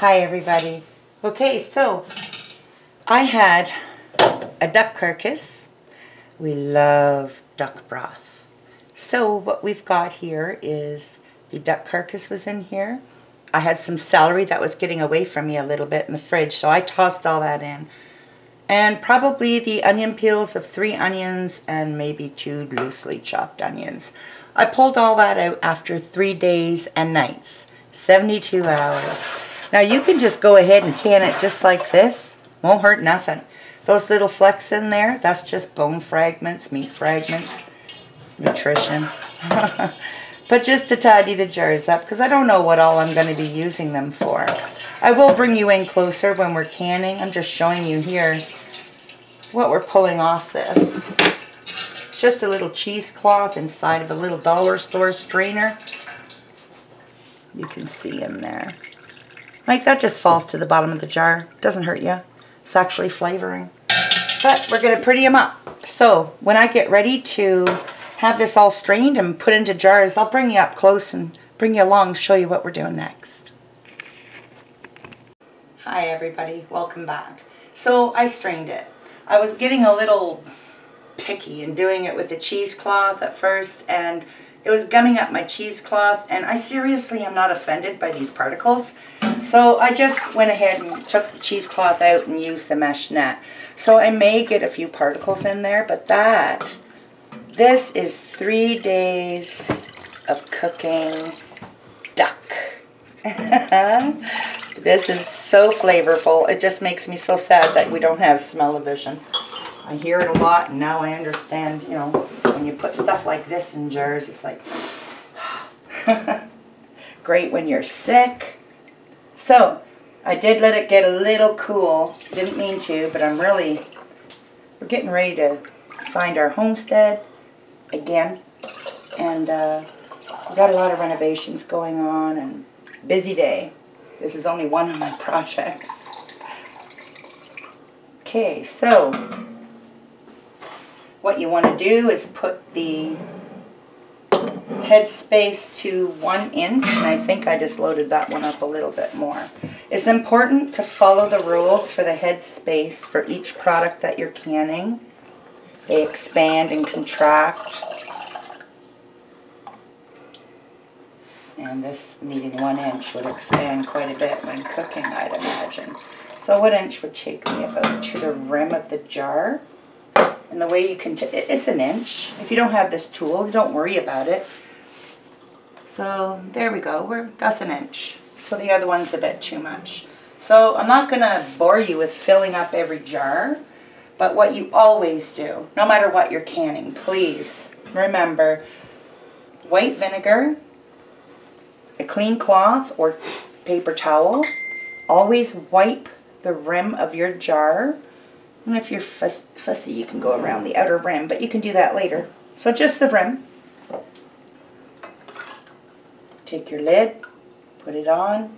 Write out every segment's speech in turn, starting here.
Hi everybody. Okay, so I had a duck carcass. We love duck broth. So what we've got here is the duck carcass was in here. I had some celery that was getting away from me a little bit in the fridge, so I tossed all that in. And probably the onion peels of 3 onions and maybe 2 loosely chopped onions. I pulled all that out after 3 days and nights, 72 hours. Now you can just go ahead and can it just like this. Won't hurt nothing. Those little flecks in there, that's just bone fragments, meat fragments, nutrition. But just to tidy the jars up, because I don't know what all I'm going to be using them for. I will bring you in closer when we're canning. I'm just showing you here what we're pulling off this. It's just a little cheesecloth inside of a little dollar store strainer. You can see in there. Like that just falls to the bottom of the jar. Doesn't hurt you. It's actually flavoring. But we're going to pretty them up. So when I get ready to have this all strained and put into jars, I'll bring you up close and bring you along, show you what we're doing next. Hi everybody, welcome back. So I strained it. I was getting a little picky and doing it with the cheesecloth at first, and it was gumming up my cheesecloth, and I seriously am not offended by these particles. So I just went ahead and took the cheesecloth out and used the mesh net. So I may get a few particles in there, but this is 3 days of cooking duck. This is so flavorful. It just makes me so sad that we don't have smell-o-vision. I hear it a lot, and now I understand, you know, when you put stuff like this in jars, it's like, great when you're sick. So, I did let it get a little cool. Didn't mean to, but we're getting ready to find our homestead again. And we got a lot of renovations going on, and busy day. This is only one of my projects. Okay, so what you want to do is put the head space to 1 inch, and I think I just loaded that one up a little bit more. It's important to follow the rules for the head space for each product that you're canning. They expand and contract. And this needing 1 inch would expand quite a bit when cooking, I'd imagine. So 1 inch would take me about to the rim of the jar. And the way you can, it's 1 inch. If you don't have this tool, don't worry about it. So there we go, that's 1 inch. So the other one's a bit too much. So I'm not going to bore you with filling up every jar, but what you always do, no matter what you're canning, please remember white vinegar, a clean cloth or paper towel. Always wipe the rim of your jar. And if you're fussy, you can go around the outer rim, but you can do that later. So just the rim. Take your lid, put it on.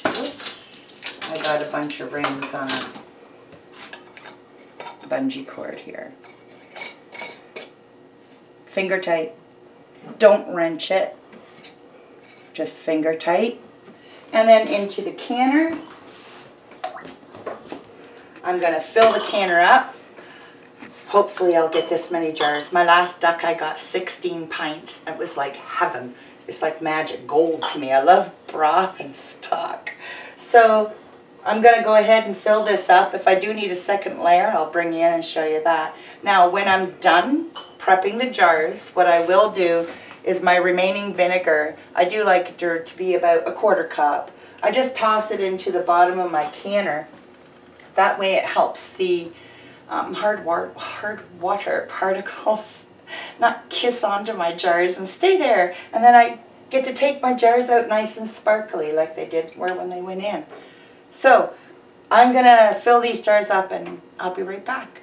Oops. I got a bunch of rings on a bungee cord here. Finger tight. Don't wrench it. Just finger tight. And then into the canner. I'm going to fill the canner up. Hopefully I'll get this many jars. My last duck I got 16 pints. It was like heaven. It's like magic gold to me. I love broth and stock. So I'm going to go ahead and fill this up. If I do need a second layer, I'll bring you in and show you that. Now when I'm done prepping the jars, what I will do is my remaining vinegar. I do like it to be about 1/4 cup. I just toss it into the bottom of my canner. That way it helps the hard water particles not kiss onto my jars and stay there. And then I get to take my jars out nice and sparkly like they were when they went in. So I'm going to fill these jars up and I'll be right back.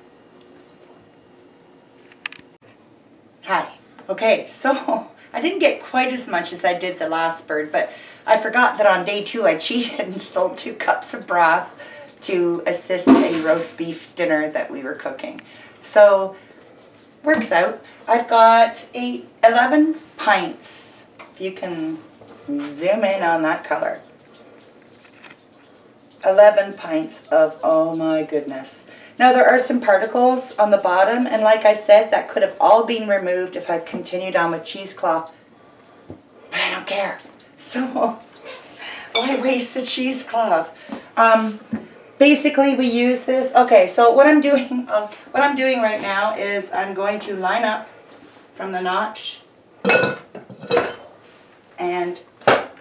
Hi. Okay, so I didn't get quite as much as I did the last bird, but I forgot that on day 2 I cheated and stole 2 cups of broth to assist a roast beef dinner that we were cooking. So, works out. I've got 11 pints, if you can Zoom in on that color. 11 pints of, oh my goodness. Now there are some particles on the bottom, and like I said, that could have all been removed if I'd continued on with cheesecloth. But I don't care. So, why waste the cheesecloth? Basically, we use this. Okay, so what I'm doing right now is I'm going to line up from the notch and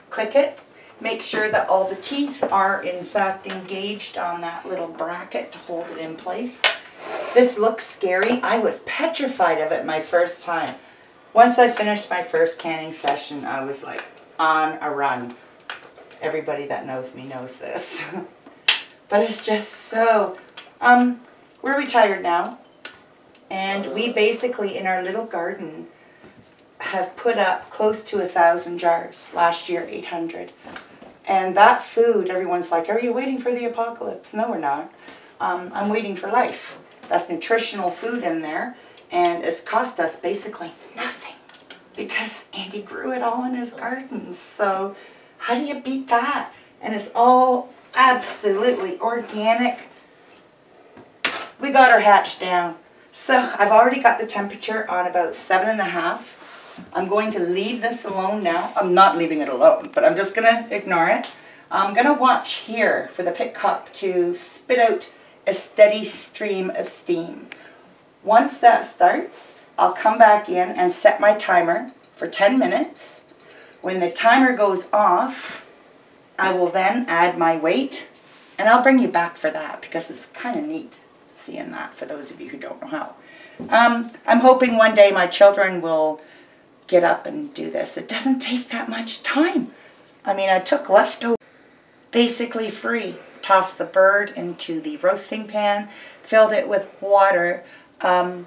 click it. Make sure that all the teeth are in fact engaged on that little bracket to hold it in place. This looks scary. I was petrified of it my first time. Once I finished my first canning session, I was like on a run. Everybody that knows me knows this. But it's just so, we're retired now. And we basically, in our little garden, have put up close to 1,000 jars. Last year, 800. And that food, everyone's like, are you waiting for the apocalypse? No, we're not. I'm waiting for life. That's nutritional food in there. And it's cost us basically nothing. Because Andy grew it all in his garden. So how do you beat that? And it's all absolutely organic. We got our hatch down. So I've already got the temperature on about 7.5. I'm going to leave this alone now. I'm not leaving it alone, but I'm just going to ignore it. I'm going to watch here for the pit cup to spit out a steady stream of steam. Once that starts, I'll come back in and set my timer for 10 minutes. When the timer goes off, I will then add my weight, and I'll bring you back for that because it's kind of neat seeing that for those of you who don't know how. I'm hoping one day my children will get up and do this. It doesn't take that much time. I mean, I took leftover, basically free. Tossed the bird into the roasting pan, filled it with water. I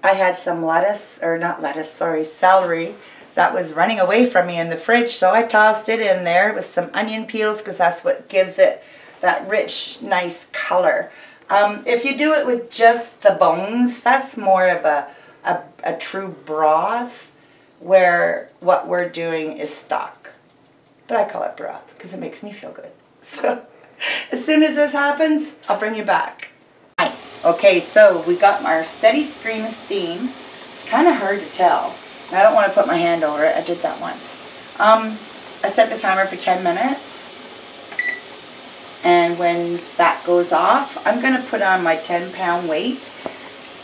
had some celery that was running away from me in the fridge, so I tossed it in there with some onion peels because that's what gives it that rich, nice color. If you do it with just the bones, that's more of a true broth, where what we're doing is stock. But I call it broth because it makes me feel good. So as soon as this happens, I'll bring you back. Okay, so we got our steady stream of steam. It's kind of hard to tell. I don't want to put my hand over it. I did that once. I set the timer for 10 minutes. And when that goes off, I'm going to put on my 10-pound weight.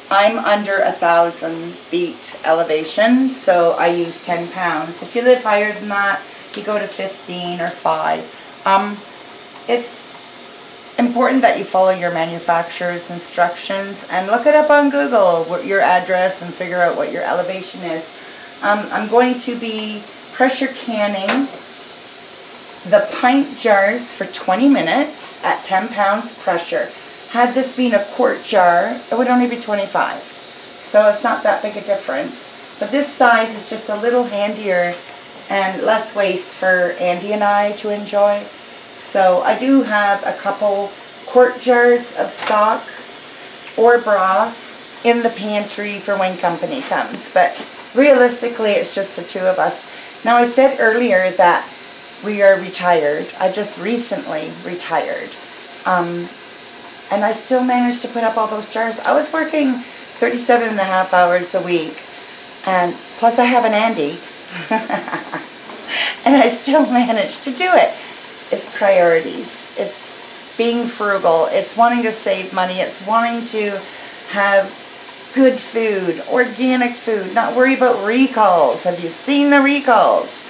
I'm under 1,000 feet elevation, so I use 10 pounds. If you live higher than that, you go to 15 or 5. It's important that you follow your manufacturer's instructions and look it up on Google, your address, and figure out what your elevation is. I'm going to be pressure canning the pint jars for 20 minutes at 10 pounds pressure. Had this been a quart jar, it would only be 25. So it's not that big a difference. But this size is just a little handier and less waste for Andy and I to enjoy. So I do have a couple quart jars of stock or broth in the pantry for when company comes. But realistically, it's just the two of us. Now, I said earlier that we are retired. I just recently retired. And I still managed to put up all those jars. I was working 37.5 hours a week. And plus I have an Andy. And I still managed to do it. It's priorities. It's being frugal. It's wanting to save money. It's wanting to have good food, organic food, not worry about recalls. Have you seen the recalls?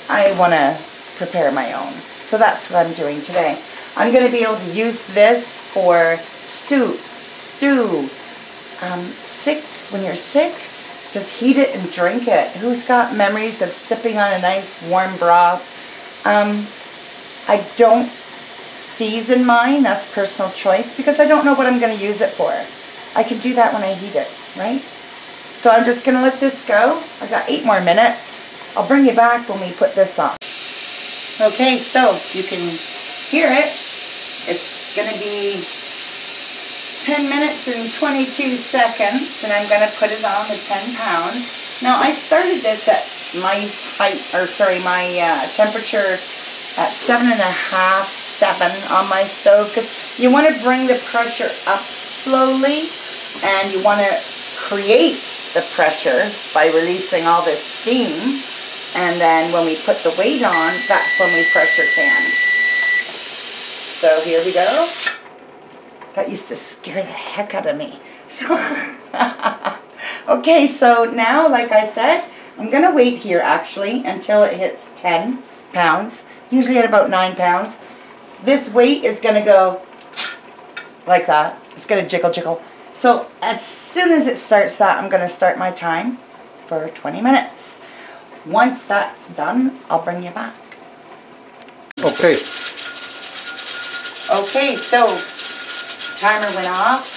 I want to prepare my own. So that's what I'm doing today. I'm going to be able to use this for soup, stew. Sick, when you're sick, just heat it and drink it. Who's got memories of sipping on a nice warm broth? I don't season mine, that's personal choice, because I don't know what I'm going to use it for. I can do that when I heat it, right? So I'm just going to let this go. I've got 8 more minutes. I'll bring you back when we put this on. Okay, so you can hear it. It's going to be 10 minutes and 22 seconds, and I'm going to put it on the 10 pounds. Now, I started this at my temperature at 7.5, 7 on my stove, because you want to bring the pressure up slowly, and you want to create the pressure by releasing all this steam, and then when we put the weight on, that's when we pressure can. So here we go. That used to scare the heck out of me. So okay, so now, like I said, I'm going to wait here actually until it hits 10 pounds, usually at about 9 pounds. This weight is going to go like that. It's going to jiggle, jiggle. So as soon as it starts that, I'm going to start my time for 20 minutes. Once that's done, I'll bring you back. Okay. Okay, so timer went off.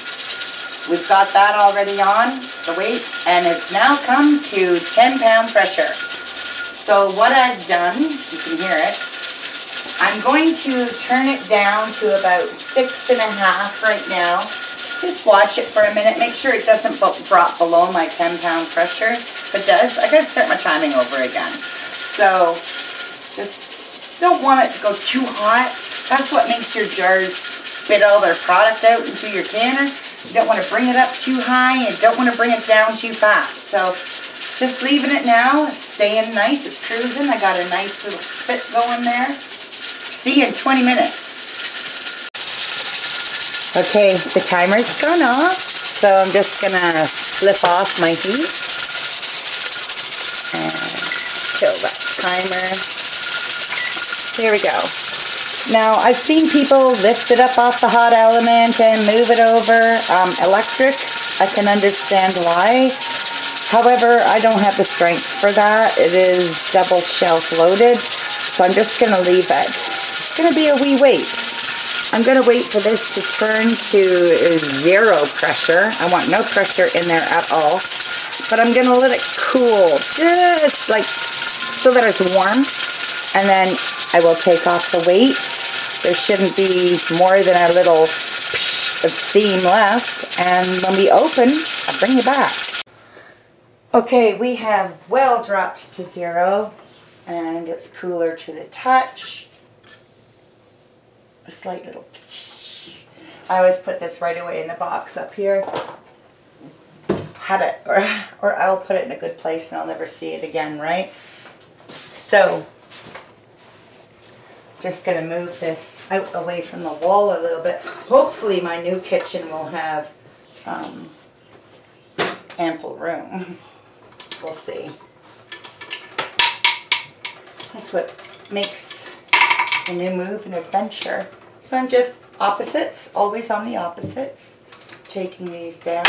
We've got that already on, the weight, and it's now come to 10-pound pressure. So what I've done, you can hear it, I'm going to turn it down to about 6.5 right now. Just watch it for a minute, make sure it doesn't drop below my 10-pound pressure. If it does, I gotta start my timing over again. So just don't want it to go too hot. That's what makes your jars spit all their product out into your canner. You don't want to bring it up too high and don't want to bring it down too fast. So just leaving it now, staying nice, it's cruising. I got a nice little spit going there. See you in 20 minutes. Okay, the timer's gone off, so I'm just going to flip off my heat and kill that timer. Here we go. Now, I've seen people lift it up off the hot element and move it over. Electric, I can understand why. However, I don't have the strength for that. It is double shelf loaded, so I'm just going to leave it. It's going to be a wee wait. I'm going to wait for this to turn to 0 pressure. I want no pressure in there at all. But I'm going to let it cool, just like so that it's warm. And then I will take off the weight. There shouldn't be more than a little psh of steam left. And when we open, I'll bring you back. Okay, we have well dropped to 0. And it's cooler to the touch. A slight little psh. I always put this right away in the box up here. Have it, or I'll put it in a good place and I'll never see it again, right? So just going to move this out away from the wall a little bit. Hopefully my new kitchen will have ample room. We'll see. That's what makes a new move an adventure. So I'm just opposites, always on the opposites, taking these down.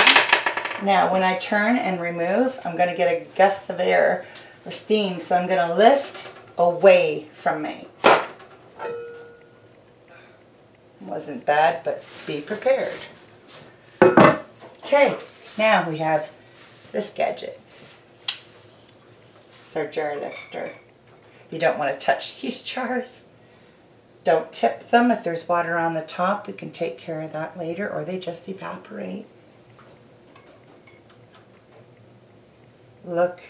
Now when I turn and remove, I'm going to get a gust of air or steam, so I'm going to lift away from me. Wasn't bad, but be prepared. Okay, now we have this gadget. It's our jar lifter. You don't want to touch these jars. Don't tip them. If there's water on the top, we can take care of that later, or they just evaporate. Look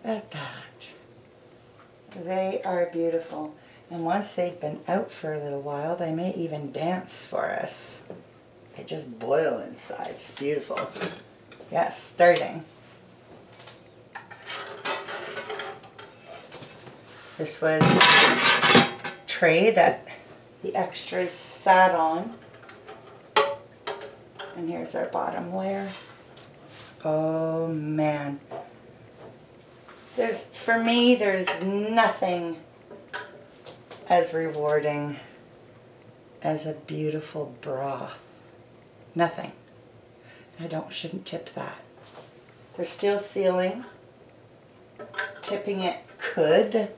at that. They are beautiful. And once they've been out for a little while, they may even dance for us. They just boil inside. It's beautiful. Yes, starting. This was a tray that the extras sat on. And here's our bottom layer. Oh man. For me, there's nothing as rewarding as a beautiful broth. Nothing. I shouldn't tip that. They're still sealing. Tipping it could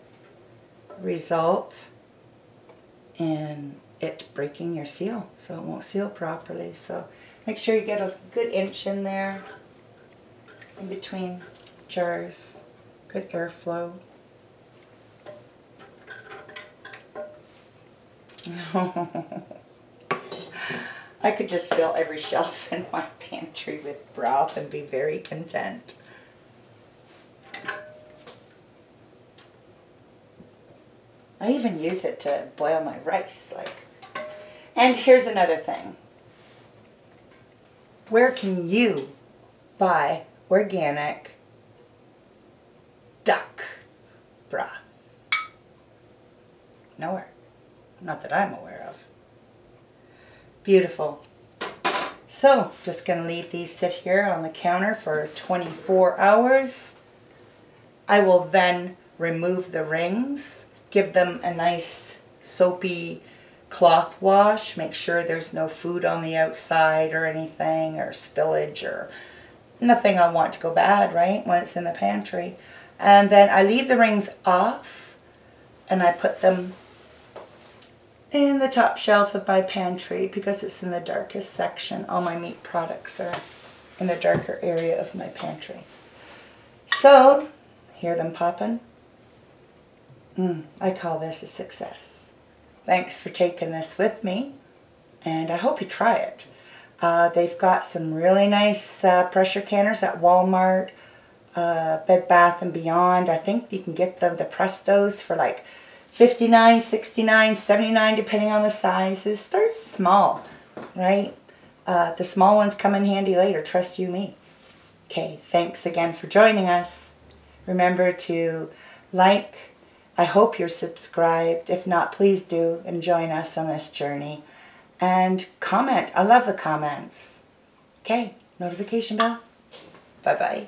result in it breaking your seal, so it won't seal properly. So make sure you get a good inch in there, in between jars. Good airflow. I could just fill every shelf in my pantry with broth and be very content. I even use it to boil my rice. And here's another thing. Where can you buy organic duck broth? Nowhere. Not that I'm aware of. Beautiful. So, just going to leave these sit here on the counter for 24 hours. I will then remove the rings, give them a nice soapy cloth wash, make sure there's no food on the outside or anything, or spillage, or nothing I want to go bad, right, when it's in the pantry. And then I leave the rings off, and I put them in the top shelf of my pantry because it's in the darkest section. All my meat products are in the darker area of my pantry. So, hear them popping? I call this a success. Thanks for taking this with me, and I hope you try it. They've got some really nice pressure canners at Walmart, Bed Bath & Beyond. I think you can get them, the Prestos, for like $59, $69, $79, depending on the sizes. They're small, right? The small ones come in handy later, trust you me. Okay, thanks again for joining us. Remember to like. I hope you're subscribed. If not, please do and join us on this journey. And comment. I love the comments. Okay, notification bell. Bye-bye.